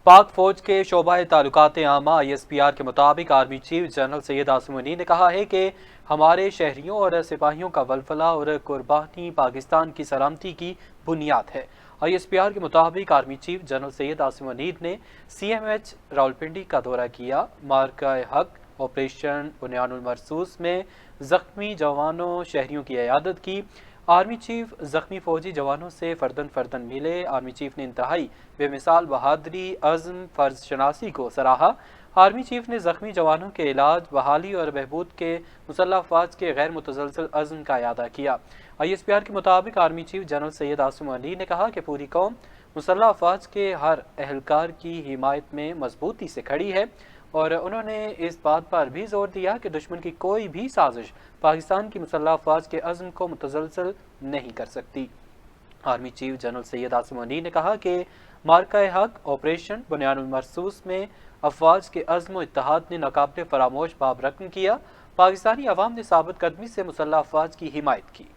पाक फौज के शोबा ताल्लुकात आमा ISPR के मुताबिक army chief general Syed Asim Munir ने कहा है कि हमारे शहरियों और सिपाहियों का वलफला और कुर्बानी पाकिस्तान की सलामती की बुनियाद है। ISPR के मुताबिक army chief general Syed Asim Munir ने CMH रावलपिंडी का दौरा किया। मार्का हक ऑपरेशन बुनियानुल मरसूस में जख्मी जवानों शहरियों की इयादत की। आर्मी चीफ जख्मी फौजी जवानों से फर्दन फर्दन मिले। आर्मी चीफ ने इंतहाई बेमिसाल बहादरी, अज़्म, फर्ज शनासी को सराहा। आर्मी चीफ ने जख्मी जवानों के इलाज, बहाली और बहबूद के मुसल्लह अफवाज के गैर मुतसलसल अज़्म का इयादा किया। ISPR के मुताबिक army chief general Syed Asim Munir ने कहा कि पूरी कौम मुसल्लह अफवाज के हर एहलकार की हिमायत में मजबूती से खड़ी है और उन्होंने इस बात पर भी जोर दिया कि दुश्मन की कोई भी साजिश पाकिस्तान की मुसल्लह अफवाज के अज़्म को मुतसलसल नहीं कर सकती। Army chief general Syed Asim Munir ने कहा कि मार्का हक ऑपरेशन बुनियानुल मरसूस में अफवाज के अज़्म व इत्तेहाद ने नाकाबिले फरामोश बाब रकम किया। पाकिस्तानी अवाम ने साबित कदमी से मुसल्लह अफवाज की हिमायत की।